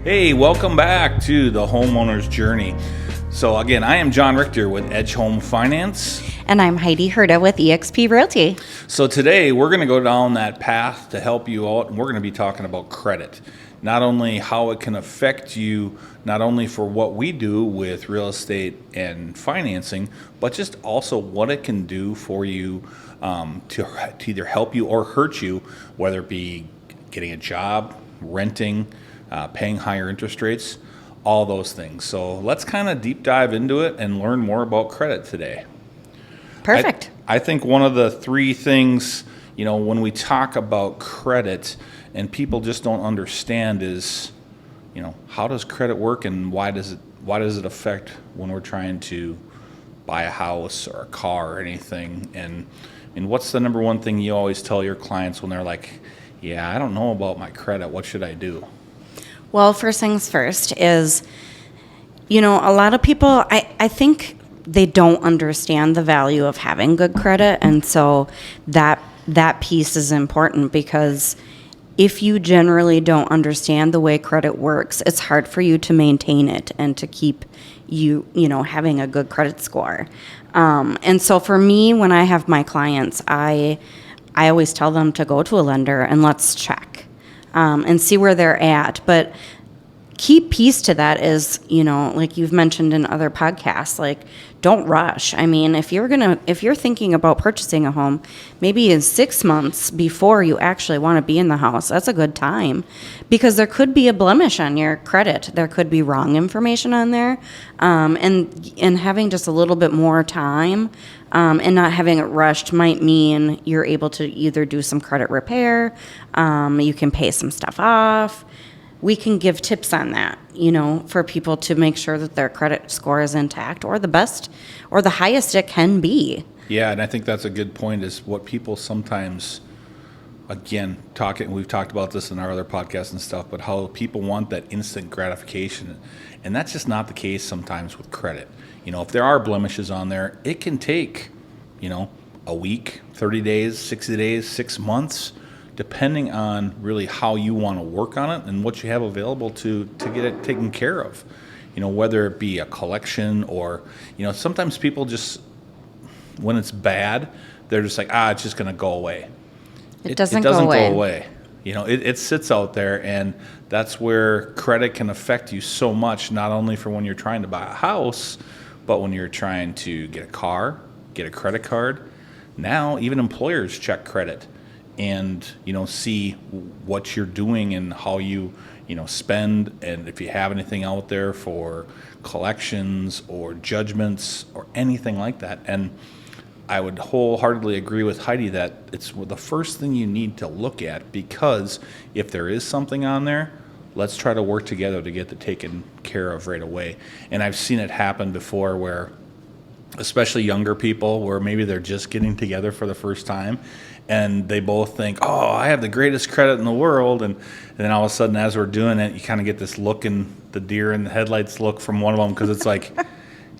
Hey, welcome back to the Homeowner's Journey. So again, I am John Richter with Edge Home Finance. And I'm Heidi Herda with eXp Realty. So today we're going to go down that path to help you out, and we're going to be talking about credit. Not only how it can affect you, not only for what we do with real estate and financing, but just also what it can do for you to either help you or hurt you, whether it be getting a job, renting, paying higher interest rates, all those things. So let's kind of deep dive into it and learn more about credit today. Perfect. I think one of the three things, when we talk about credit and people just don't understand is, how does credit work and why does it affect when we're trying to buy a house or a car or anything? And what's the number one thing you always tell your clients when they're like, yeah, I don't know about my credit, what should I do? Well, first things first is, a lot of people, I think they don't understand the value of having good credit. And so that piece is important, because if you generally don't understand the way credit works, it's hard for you to maintain it and to keep you having a good credit score. And so for me, when I have my clients, I always tell them to go to a lender and let's check and see where they're at. But key piece to that is, like you've mentioned in other podcasts, like, don't rush. I mean, if you're thinking about purchasing a home, maybe in 6 months before you actually want to be in the house, that's a good time, because there could be a blemish on your credit. There could be wrong information on there, and having just a little bit more time and not having it rushed might mean you're able to either do some credit repair, you can pay some stuff off. We can give tips on that, for people to make sure that their credit score is intact, or the best or the highest it can be. Yeah, and I think that's a good point, is what people sometimes, again, we've talked about this in our other podcasts and stuff, but how people want that instant gratification. And that's just not the case sometimes with credit. If there are blemishes on there, it can take, a week, 30 days, 60 days, 6 months, depending on really how you want to work on it and what you have available to get it taken care of. Whether it be a collection or, sometimes people just, when it's bad, they're just like, it's just going to go away. It doesn't go away. away. It sits out there, and that's where credit can affect you so much, not only for when you're trying to buy a house, but when you're trying to get a car, get a credit card. Now, even employers check credit and see what you're doing and how you spend, and if you have anything out there for collections or judgments or anything like that. And I would wholeheartedly agree with Heidi that it's the first thing you need to look at, because if there is something on there, let's try to work together to get it taken care of right away. And I've seen it happen before where, especially younger people, where maybe they're just getting together for the first time, and they both think, I have the greatest credit in the world, and then all of a sudden, as we're doing it, you kind of get this look in the deer in the headlights look from one of them, because it's like,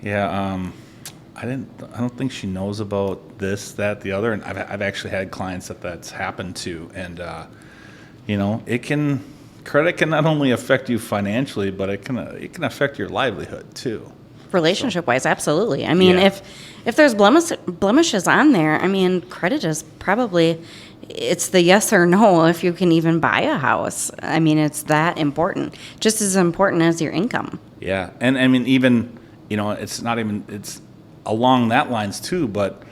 I don't think she knows about this, that, the other. And I've actually had clients that's happened to, and credit can not only affect you financially, but it can affect your livelihood too. Relationship-wise, absolutely. I mean, if there's blemishes on there, I mean, credit is probably, it's the yes or no if you can even buy a house. I mean, it's that important, just as important as your income. Yeah, and I mean, even, it's along that lines too, but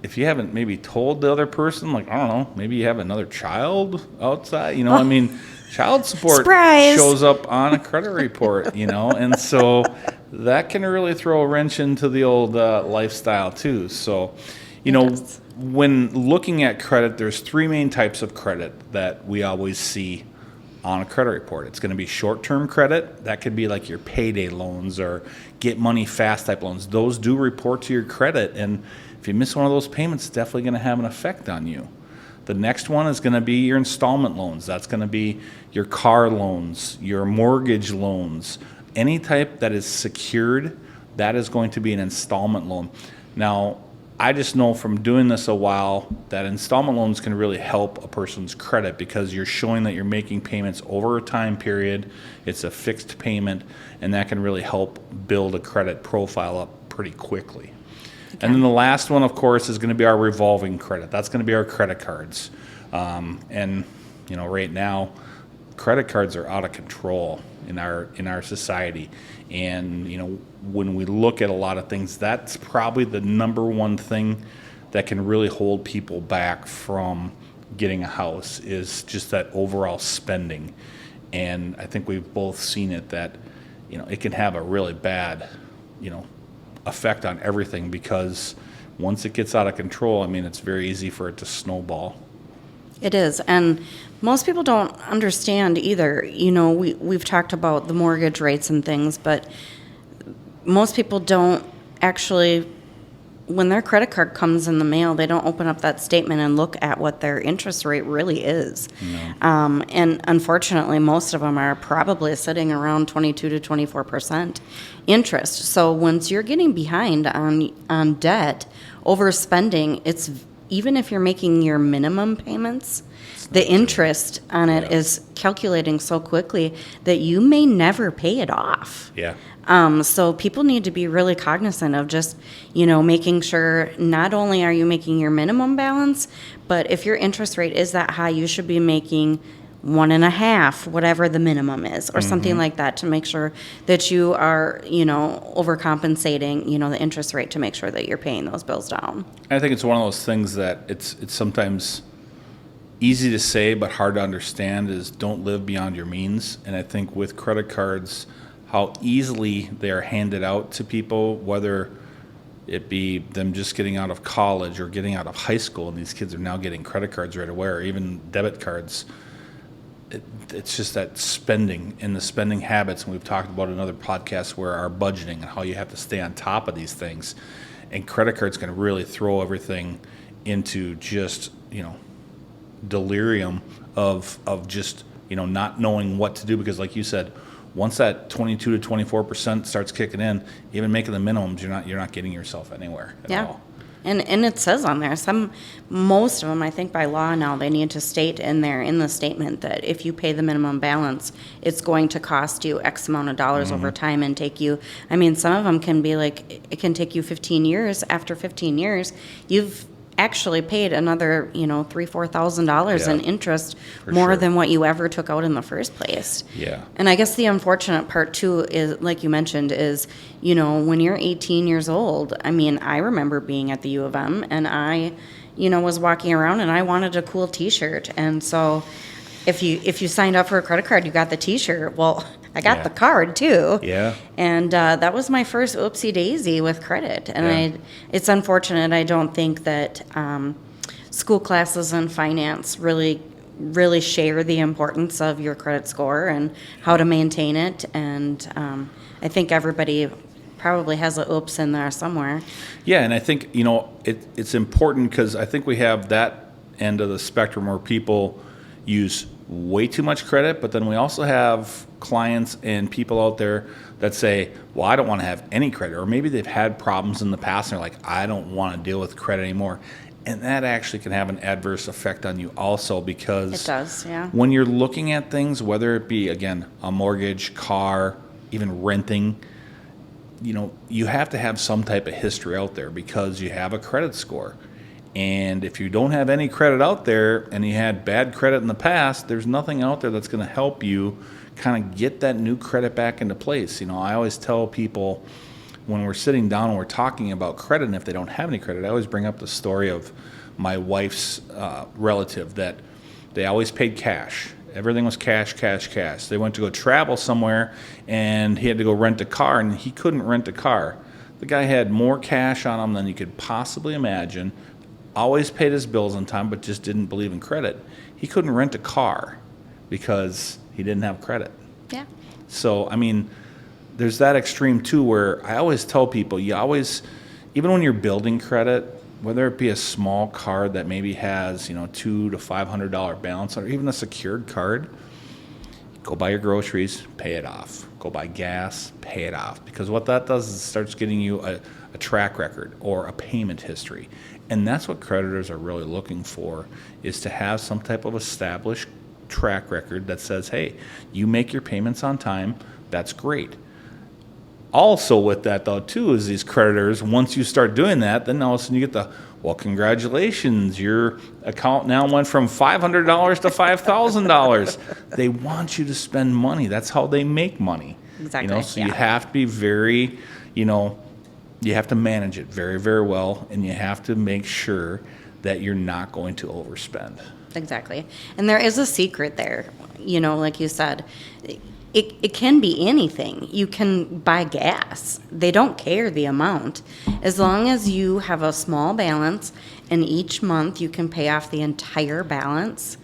if you haven't maybe told the other person, like, I don't know, maybe you have another child outside, I mean, child support Surprise. Shows up on a credit report, and so that can really throw a wrench into the old lifestyle too. So, when looking at credit, there's three main types of credit that we always see on a credit report. It's going to be short-term credit. That could be like your payday loans or get money fast type loans. Those do report to your credit, and if you miss one of those payments, it's definitely going to have an effect on you. The next one is going to be your installment loans. That's going to be your car loans, your mortgage loans. Any type that is secured, that is going to be an installment loan. Now, I just know from doing this a while that installment loans can really help a person's credit because you're showing that you're making payments over a time period. It's a fixed payment, and that can really help build a credit profile up pretty quickly. Okay. And then the last one, of course, is going to be our revolving credit. That's going to be our credit cards. And right now, credit cards are out of control in our society. And when we look at a lot of things, that's probably the number one thing that can really hold people back from getting a house is just that overall spending. And I think we've both seen it that it can have a really bad effect on everything, because once it gets out of control, it's very easy for it to snowball. It is, and most people don't understand either. We've talked about the mortgage rates and things, but most people don't actually, when their credit card comes in the mail, they don't open up that statement and look at what their interest rate really is. No. And unfortunately, most of them are probably sitting around 22 to 24% interest. So once you're getting behind on debt, overspending, it's even if you're making your minimum payments, the interest on it is calculating so quickly that you may never pay it off. Yeah. So people need to be really cognizant of just, making sure not only are you making your minimum balance, but if your interest rate is that high, you should be making 1.5, whatever the minimum is, or something like that, to make sure that you are, overcompensating, the interest rate to make sure that you're paying those bills down. I think it's one of those things that it's sometimes easy to say but hard to understand is don't live beyond your means. And I think with credit cards, how easily they are handed out to people, whether it be them just getting out of college or getting out of high school, and these kids are now getting credit cards right away, or even debit cards. It's just that spending and the spending habits, and we've talked about in other podcasts where our budgeting and how you have to stay on top of these things. And credit cards can really throw everything into just, delirium of just, not knowing what to do, because like you said, once that 22 to 24% starts kicking in, even making the minimums, you're not getting yourself anywhere at all. And it says on there, most of them, I think by law now, they need to state in the statement that if you pay the minimum balance, it's going to cost you X amount of dollars over time and take you, some of them can be like, it can take you 15 years. After 15 years, you've actually paid another, $3,000-$4,000 in interest more than what you ever took out in the first place. Yeah. And I guess the unfortunate part too is, like you mentioned, is, when you're 18 years old, I remember being at the U of M and I, was walking around and I wanted a cool t-shirt. And so if you signed up for a credit card, you got the t-shirt. Well, I got the card too. Yeah. And that was my first oopsie daisy with credit. And it's unfortunate. I don't think that school classes in finance really share the importance of your credit score and how to maintain it. And I think everybody probably has a oops in there somewhere. Yeah, and I think, it's important because I think we have that end of the spectrum where people use way too much credit, but then we also have clients and people out there that say, well, I don't want to have any credit, or maybe they've had problems in the past and they're like, I don't want to deal with credit anymore. And that actually can have an adverse effect on you also, because it does, yeah. When you're looking at things, whether it be, again, a mortgage, car, even renting, you have to have some type of history out there because you have a credit score. And if you don't have any credit out there and you had bad credit in the past, there's nothing out there that's going to help you kind of get that new credit back into place. I always tell people when we're sitting down and we're talking about credit, and if they don't have any credit, I always bring up the story of my wife's relative that they always paid cash. Everything was cash, cash, cash. They went to go travel somewhere and he had to go rent a car, and he couldn't rent a car. The guy had more cash on him than you could possibly imagine. Always paid his bills on time, but just didn't believe in credit. He couldn't rent a car because he didn't have credit. Yeah. So, there's that extreme too, where I always tell people, even when you're building credit, whether it be a small card that maybe has, $200 to $500 balance, or even a secured card, go buy your groceries, pay it off. Go buy gas, pay it off. Because what that does is it starts getting you a track record or a payment history. And that's what creditors are really looking for, is to have some type of established track record that says, hey, you make your payments on time, that's great. Also with that though too is these creditors, once you start doing that, then all of a sudden you get the, well, congratulations, your account now went from $500 to $5,000. They want you to spend money. That's how they make money. Exactly. So you have to be very, you have to manage it very, very well, and you have to make sure that you're not going to overspend. Exactly. And there is a secret there, like you said. It can be anything. You can buy gas. They don't care the amount. As long as you have a small balance and each month you can pay off the entire balance,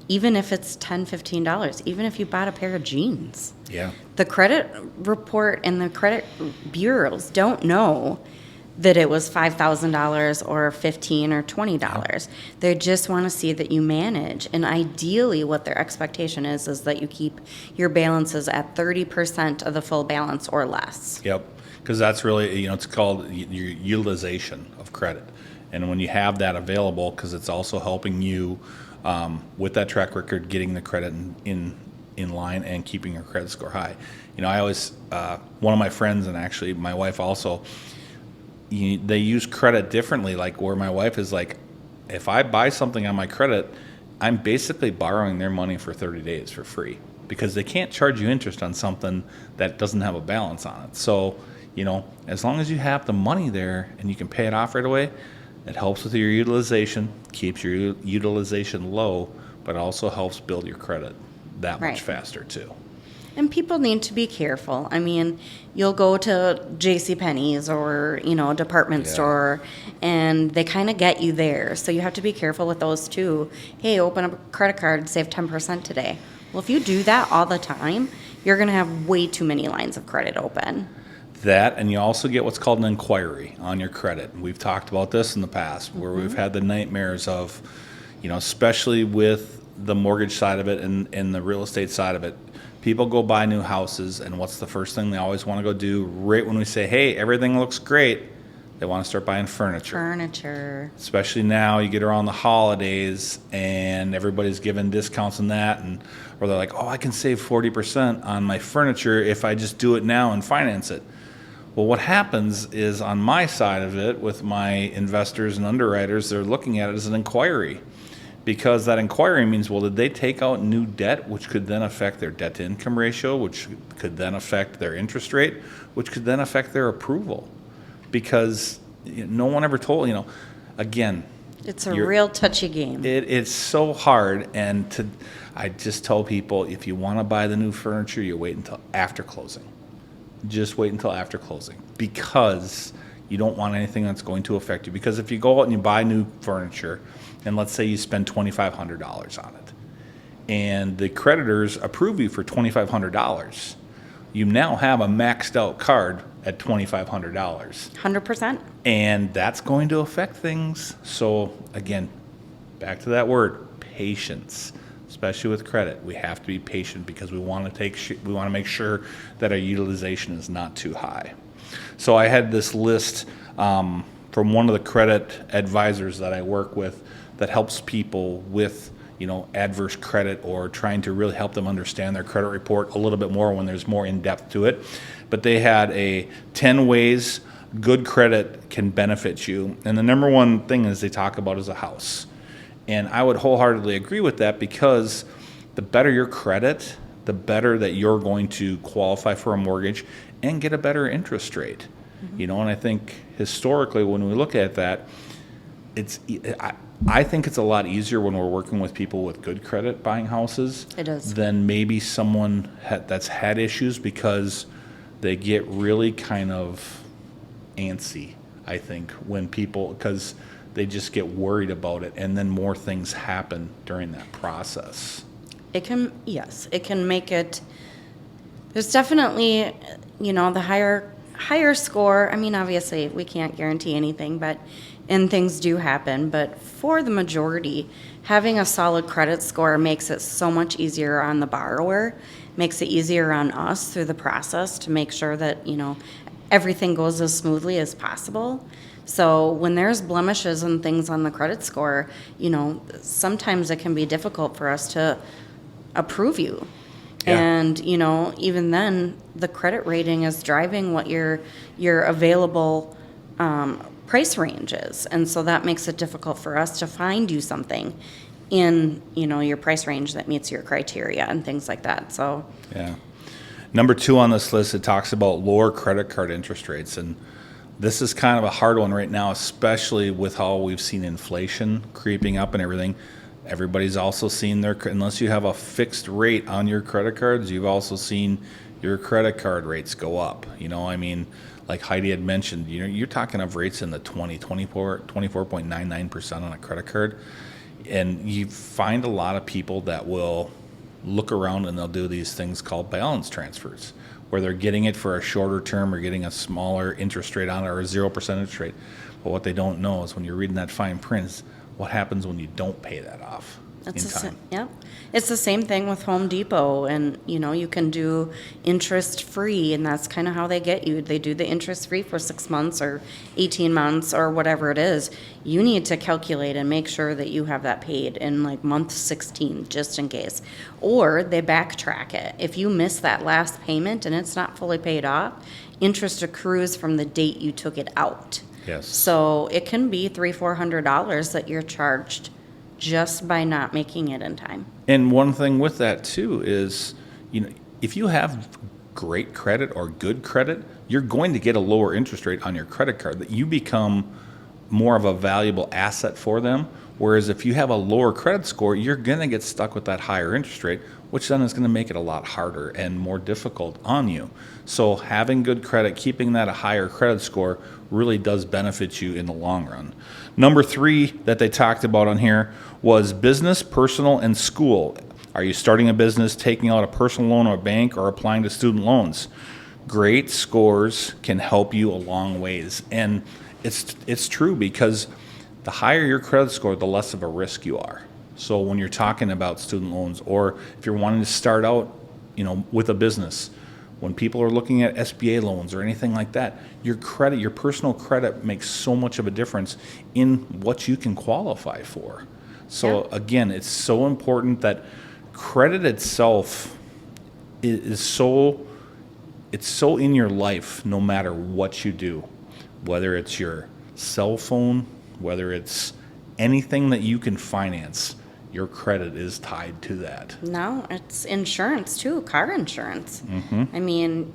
even if it's $10, $15, even if you bought a pair of jeans. Yeah. The credit report and the credit bureaus don't know that it was $5,000 or $15 or $20. They just want to see that you manage. And ideally what their expectation is that you keep your balances at 30% of the full balance or less. Yep. Because that's really, it's called your utilization of credit. And when you have that available, because it's also helping you with that track record, getting the credit in line and keeping your credit score high. I always, one of my friends, and actually my wife also, they use credit differently, like where my wife is like, if I buy something on my credit, I'm basically borrowing their money for 30 days for free, because they can't charge you interest on something that doesn't have a balance on it. So, as long as you have the money there and you can pay it off right away, it helps with your utilization, keeps your utilization low, but also helps build your credit that much faster too. And people need to be careful. I mean, you'll go to JCPenney's or, a department store, and they kind of get you there. So you have to be careful with those too. Hey, open up a credit card, save 10% today. Well, if you do that all the time, you're going to have way too many lines of credit open. That, and you also get what's called an inquiry on your credit. We've talked about this in the past, where we've had the nightmares of, especially with the mortgage side of it and the real estate side of it. People go buy new houses, and what's the first thing they always want to go do right when we say, hey, everything looks great? They want to start buying furniture. Especially now, you get around the holidays, and everybody's giving discounts on that, or they're like, oh, I can save 40% on my furniture if I just do it now and finance it. Well, what happens is, on my side of it, with my investors and underwriters, they're looking at it as an inquiry. Because that inquiry means, well, did they take out new debt, which could then affect their debt to income ratio, which could then affect their interest rate, which could then affect their approval? Because no one ever told, again. It's a real touchy game. It's so hard. And I just tell people, if you want to buy the new furniture, you wait until after closing. Just wait until after closing. Because you don't want anything that's going to affect you. Because if you go out and you buy new furniture, and let's say you spend $2,500 on it, and the creditors approve you for $2,500, you now have a maxed out card at $2,500. 100%. And that's going to affect things. So again, back to that word, patience. Especially with credit, we have to be patient, because we want to make sure that our utilization is not too high. So I had this list from one of the credit advisors that I work with that helps people with, adverse credit, or trying to really help them understand their credit report a little bit more when there's more in depth to it. But they had 10 ways good credit can benefit you. And the number one thing is they talk about is a house. And I would wholeheartedly agree with that, because the better your credit, the better that you're going to qualify for a mortgage and get a better interest rate. And I think historically, when we look at that, I think it's a lot easier when we're working with people with good credit buying houses. It is. Than maybe someone that's had issues, because they get really kind of antsy, I think, because they just get worried about it, and then more things happen during that process. It can make it, there's definitely, the higher score. I mean, obviously we can't guarantee anything, and things do happen, but for the majority, having a solid credit score makes it so much easier on the borrower, makes it easier on us through the process to make sure that, everything goes as smoothly as possible. So when there's blemishes and things on the credit score, sometimes it can be difficult for us to approve you. Yeah. And, even then, the credit rating is driving what your available price range is. And so that makes it difficult for us to find you something in, your price range that meets your criteria and things like that. So, Yeah. Number 2 on this list, it talks about lower credit card interest rates. And this is kind of a hard one right now, especially with how we've seen inflation creeping up and everything. Everybody's also seen unless you have a fixed rate on your credit cards, you've also seen your credit card rates go up. Like Heidi had mentioned, you're talking of rates in the 24.99% on a credit card. And you find a lot of people that will look around and they'll do these things called balance transfers, where they're getting it for a shorter term or getting a smaller interest rate on it or a 0% interest rate. But what they don't know is when you're reading that fine print is what happens when you don't pay that off in time. Yep. It's the same thing with Home Depot, and you can do interest free, and that's kind of how they get you. They do the interest free for 6 months or 18 months or whatever it is. You need to calculate and make sure that you have that paid in like month 16, just in case. Or they backtrack it. If you miss that last payment and it's not fully paid off, interest accrues from the date you took it out. Yes. So it can be $300-400 that you're charged just by not making it in time. And one thing with that too is, if you have great credit or good credit, you're going to get a lower interest rate on your credit card, that you become more of a valuable asset for them. Whereas if you have a lower credit score, you're going to get stuck with that higher interest rate, which then is going to make it a lot harder and more difficult on you. So having good credit, keeping that a higher credit score really does benefit you in the long run. Number 3 that they talked about on here was business, personal, and school. Are you starting a business, taking out a personal loan or a bank, or applying to student loans? Great scores can help you a long ways. And it's true, because the higher your credit score, the less of a risk you are. So when you're talking about student loans, or if you're wanting to start out, with a business, when people are looking at SBA loans or anything like that, your credit, your personal credit makes so much of a difference in what you can qualify for. So again, it's so important that credit itself is so in your life, no matter what you do, whether it's your cell phone, whether it's anything that you can finance, your credit is tied to that. No, it's insurance too, car insurance. Mm-hmm. I mean,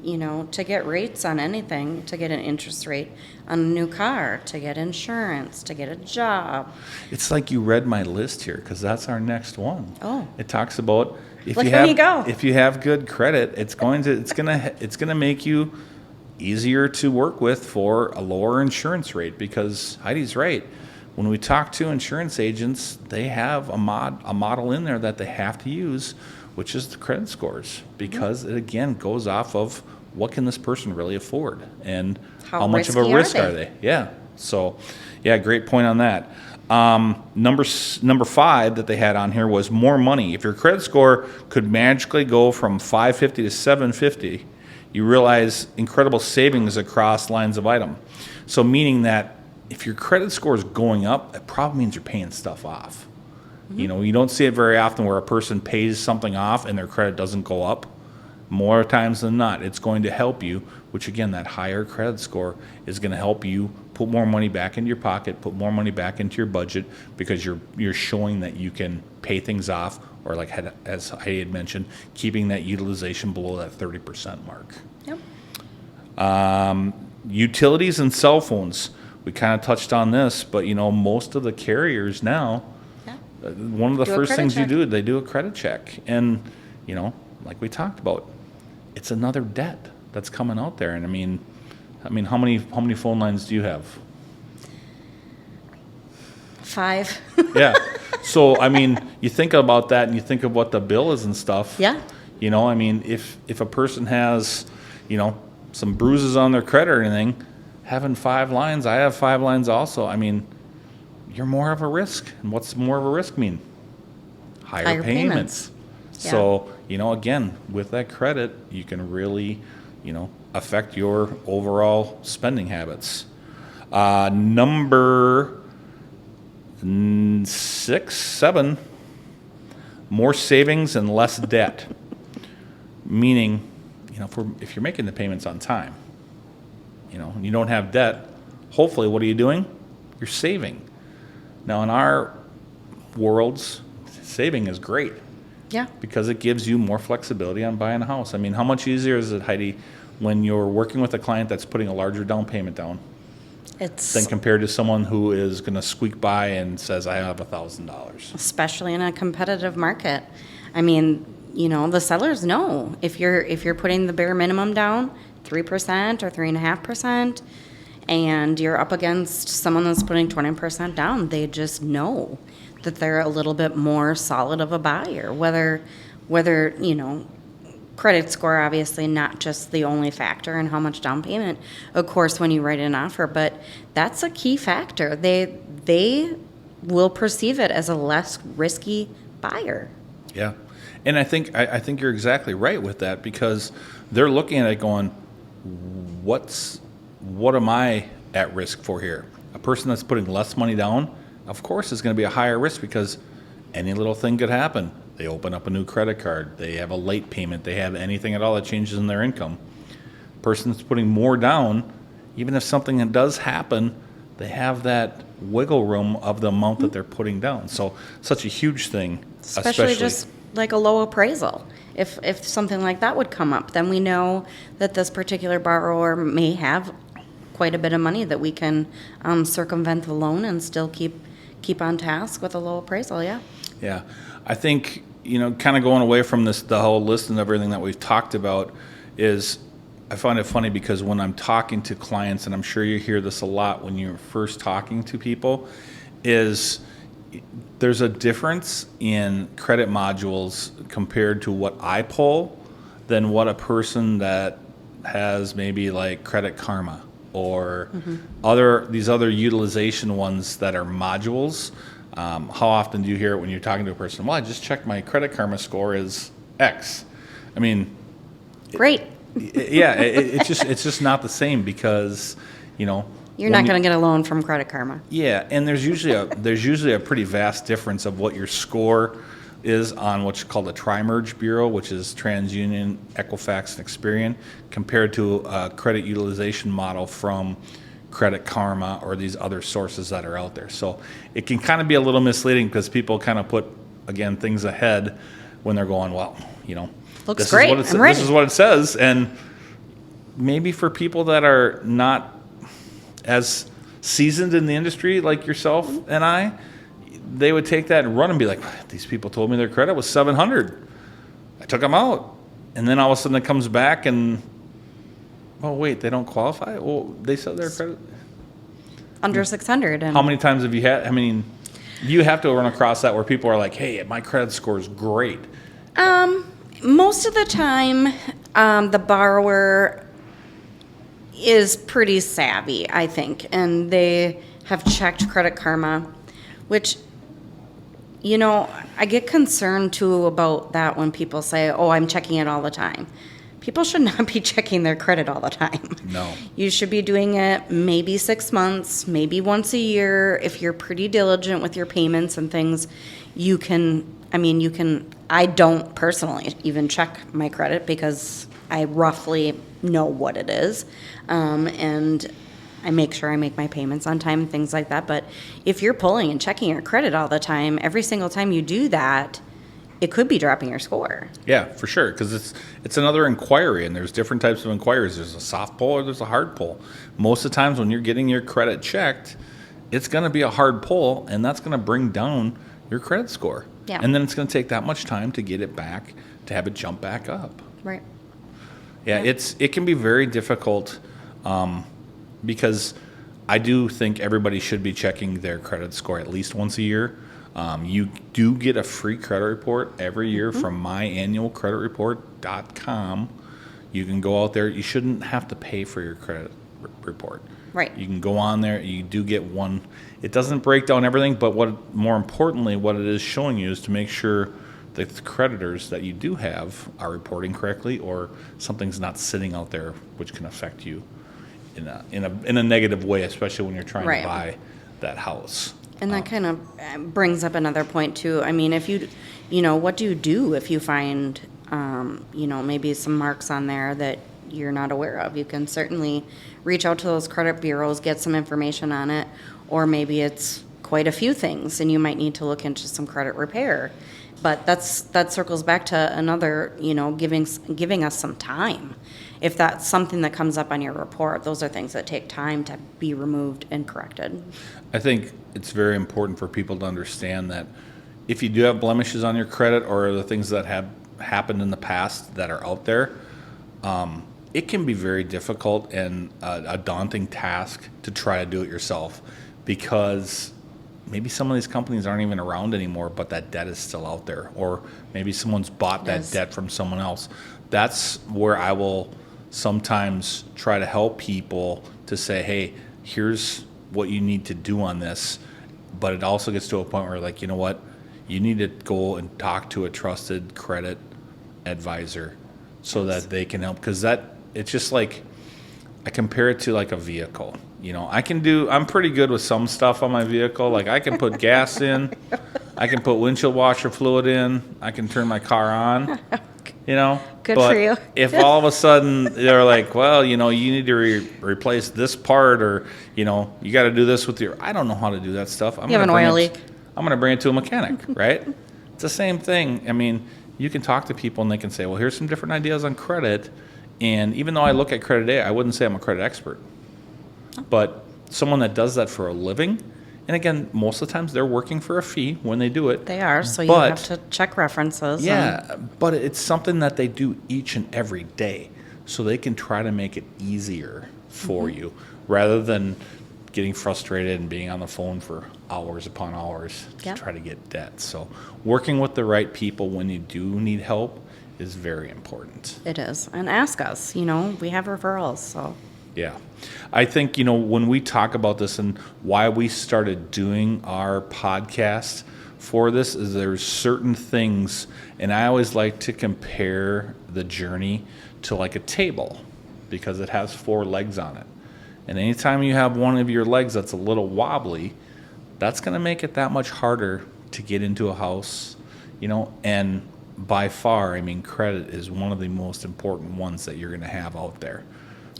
to get rates on anything, to get an interest rate on a new car, to get insurance, to get a job. It's like you read my list here, because that's our next one. Oh. It talks about if Look, you there have you go. if you have good credit, it's gonna make you easier to work with for a lower insurance rate, because Heidi's right. When we talk to insurance agents, they have a model in there that they have to use, which is the credit scores, because it again goes off of what can this person really afford and how much of a risky risk are are they? they? Yeah. So, yeah, great point on that. Number 5 that they had on here was more money. If your credit score could magically go from 550 to 750, you realize incredible savings across lines of item. So meaning that if your credit score is going up, it probably means you're paying stuff off. You don't see it very often where a person pays something off and their credit doesn't go up. More times than not, it's going to help you, which again, that higher credit score is going to help you put more money back into your pocket, put more money back into your budget, because you're showing that you can pay things off, or like as I had mentioned, keeping that utilization below that 30% mark. Yep. Utilities and cell phones. We kind of touched on this, but most of the carriers now, one of the Do a first credit things you check. do, they do a credit check. And, like we talked about, it's another debt that's coming out there. And I mean, how many phone lines do you have? 5. Yeah. So, you think about that and you think of what the bill is and stuff. Yeah. If a person has, some bruises on their credit or anything, having 5 lines, I have 5 lines also. You're more of a risk. And what's more of a risk mean? Higher payments. Yeah. So, again, with that credit, you can really, affect your overall spending habits. Number 6, 7, more savings and less debt. Meaning, if you're making the payments on time, and you don't have debt, hopefully what are you doing? You're saving. Now in our worlds, saving is great. Yeah. Because it gives you more flexibility on buying a house. I mean, how much easier is it, Heidi, when you're working with a client that's putting a larger down payment down than compared to someone who is going to squeak by and says, I have $1,000? Especially in a competitive market. I mean, the sellers know if you're putting the bare minimum down, 3% or 3.5%, and you're up against someone that's putting 20% down, they just know that they're a little bit more solid of a buyer. Whether credit score, obviously not just the only factor in how much down payment, of course, when you write an offer, but that's a key factor. They will perceive it as a less risky buyer. Yeah. And I think you're exactly right with that, because they're looking at it going, what am I at risk for here? A person that's putting less money down, of course, is going to be a higher risk, because any little thing could happen. They open up a new credit card, they have a late payment, they have anything at all that changes in their income. Person that's putting more down, even if something does happen, they have that wiggle room of the amount that they're putting down. So such a huge thing, Especially just like a low appraisal. If something like that would come up, then we know that this particular borrower may have quite a bit of money that we can circumvent the loan and still keep on task with a low appraisal. Yeah. Yeah. I think, kind of going away from the whole list and everything that we've talked about, is I find it funny because when I'm talking to clients, and I'm sure you hear this a lot when you're first talking to people, is there's a difference in credit modules compared to what I pull than what a person that has maybe like Credit Karma or these other utilization ones that are modules. How often do you hear it when you're talking to a person? Well, I just checked my Credit Karma score is X. I mean, great. Yeah, it's just not the same, because you're not going to get a loan from Credit Karma. Yeah, and there's usually a pretty vast difference of what your score is on what's called a tri-merge bureau, which is TransUnion, Equifax, and Experian, compared to a credit utilization model from Credit Karma or these other sources that are out there. So it can kind of be a little misleading, because people kind of put, again, things ahead when they're going, well, looks great. This is what it says. And maybe for people that are not as seasoned in the industry like yourself and I, they would take that and run and be like, these people told me their credit was 700. I took them out. And then all of a sudden it comes back and, oh, wait, they don't qualify? Well, they said their credit under 600. And how many times have you had, you have to run across that where people are like, hey, my credit score is great. Most of the time, the borrower is pretty savvy, I think, and they have checked Credit Karma, which, I get concerned too about that when people say, oh, I'm checking it all the time. People should not be checking their credit all the time. No. You should be doing it maybe 6 months, maybe once a year. If you're pretty diligent with your payments and things, you can, I don't personally even check my credit, because I roughly know what it is. And I make sure I make my payments on time and things like that. But if you're pulling and checking your credit all the time, every single time you do that, it could be dropping your score. Yeah, for sure, because it's another inquiry, and there's different types of inquiries. There's a soft pull or there's a hard pull. Most of the times when you're getting your credit checked, it's going to be a hard pull, and that's going to bring down your credit score. Yeah. And then it's going to take that much time to get it back, to have it jump back up. Right. Yeah, it can be very difficult, because I do think everybody should be checking their credit score at least once a year. You do get a free credit report every year from myannualcreditreport.com. You can go out there. You shouldn't have to pay for your credit report. Right. You can go on there. You do get one. It doesn't break down everything, but more importantly, what it is showing you is to make sure the creditors that you do have are reporting correctly, or something's not sitting out there, which can affect you in a negative way, especially when you're trying Right. to buy that house. And that kind of brings up another point too. I mean, if what do you do if you find, maybe some marks on there that you're not aware of? You can certainly reach out to those credit bureaus, get some information on it, or maybe it's quite a few things and you might need to look into some credit repair. But that circles back to another, giving us some time. If that's something that comes up on your report, those are things that take time to be removed and corrected. I think it's very important for people to understand that if you do have blemishes on your credit or the things that have happened in the past that are out there, it can be very difficult and a daunting task to try to do it yourself, because maybe some of these companies aren't even around anymore, but that debt is still out there, or maybe someone's bought that debt from someone else. That's where I will sometimes try to help people to say, hey, here's what you need to do on this. But it also gets to a point where, like, you know what, you need to go and talk to a trusted credit advisor so that they can help, because it's just like, I compare it to like a vehicle. I'm pretty good with some stuff on my vehicle. Like, I can put gas in, I can put windshield washer fluid in, I can turn my car on, Good but for you. if all of a sudden they're like, well, you need to replace this part, or, you got to do this with I don't know how to do that stuff. You have an oil leak. I'm going to bring it to a mechanic, right? It's the same thing. I mean, you can talk to people and they can say, well, here's some different ideas on credit. And even though I look at credit data, I wouldn't say I'm a credit expert. But someone that does that for a living, and again, most of the times they're working for a fee when they do it. They are, so you have to check references. Yeah, but it's something that they do each and every day, so they can try to make it easier for you, rather than getting frustrated and being on the phone for hours upon hours to try to get debt. So working with the right people when you do need help is very important. It is. And ask us, we have referrals, so. Yeah. I think, when we talk about this and why we started doing our podcast for this, is there's certain things, and I always like to compare the journey to like a table, because it has 4 legs on it. And anytime you have one of your legs that's a little wobbly, that's going to make it that much harder to get into a house, and by far, credit is one of the most important ones that you're going to have out there.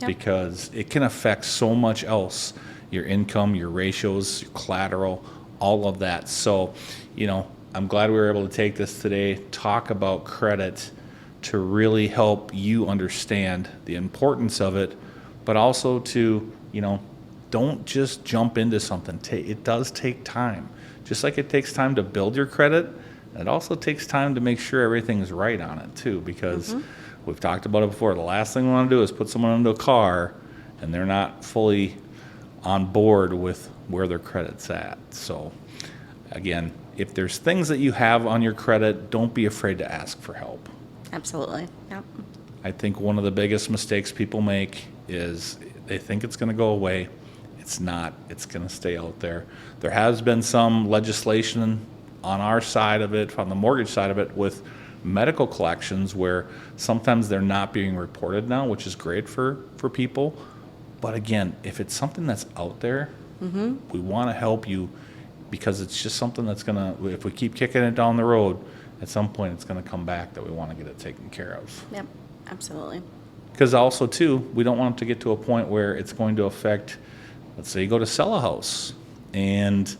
Yep. Because it can affect so much else, your income, your ratios, your collateral, all of that. So, I'm glad we were able to take this today, talk about credit to really help you understand the importance of it, but also to, don't just jump into something. It does take time. Just like it takes time to build your credit, it also takes time to make sure everything's right on it too, because we've talked about it before. The last thing we want to do is put someone into a car and they're not fully on board with where their credit's at. So again, if there's things that you have on your credit, don't be afraid to ask for help. Absolutely. Yep. I think one of the biggest mistakes people make is they think it's going to go away. It's not. It's going to stay out there. There has been some legislation on our side of it, on the mortgage side of it, with medical collections, where sometimes they're not being reported now, which is great for people. But again, if it's something that's out there, we want to help you, because it's just something that's going to, if we keep kicking it down the road, at some point it's going to come back that we want to get it taken care of. Yep, absolutely. Because also, too, we don't want it to get to a point where it's going to affect, let's say you go to sell a house and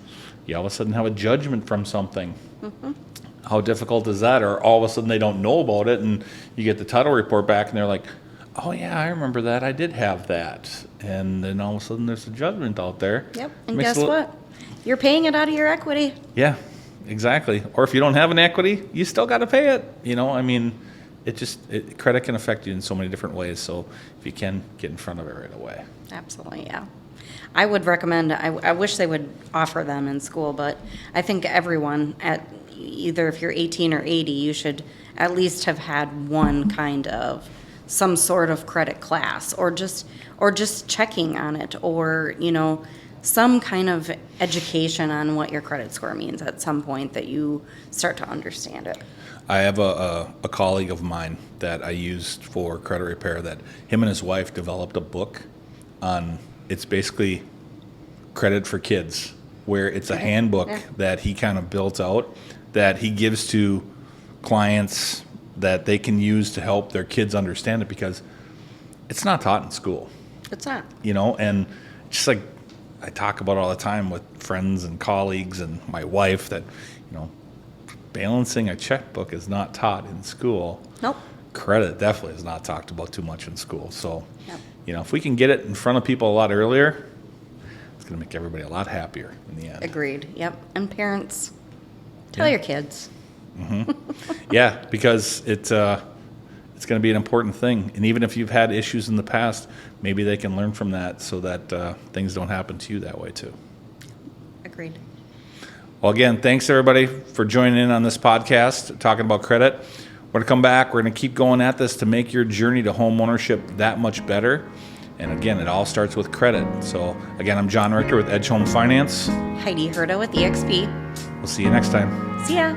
you all of a sudden have a judgment from something. How difficult is that? Or all of a sudden they don't know about it and you get the title report back and they're like, oh yeah, I remember that. I did have that. And then all of a sudden there's a judgment out there. Yep, and guess what? You're paying it out of your equity. Yeah, exactly. Or if you don't have an equity, you still got to pay it. Credit can affect you in so many different ways. So if you can, get in front of it right away. Absolutely, yeah. I would recommend, I wish they would offer them in school, but I think everyone, at either if you're 18 or 80, you should at least have had one kind of some sort of credit class, or just checking on it, or some kind of education on what your credit score means at some point that you start to understand it. I have a colleague of mine that I used for credit repair that him and his wife developed a book on, it's basically credit for kids, where it's a handbook that he kind of built out that he gives to clients that they can use to help their kids understand it, because it's not taught in school, It's not. and just like I talk about all the time with friends and colleagues and my wife that, balancing a checkbook is not taught in school. Nope. Credit definitely is not talked about too much in school. So, Yep. if we can get it in front of people a lot earlier, it's going to make everybody a lot happier in the end. Agreed. Yep. And parents, tell your kids. Yeah, because it's going to be an important thing. And even if you've had issues in the past, maybe they can learn from that so that things don't happen to you that way too. Agreed. Well, again, thanks everybody for joining in on this podcast, talking about credit. We're going to come back. We're going to keep going at this to make your journey to home ownership that much better. And again, it all starts with credit. So again, I'm John Richter with Edge Home Finance. Heidi Herda with EXP. We'll see you next time. See ya.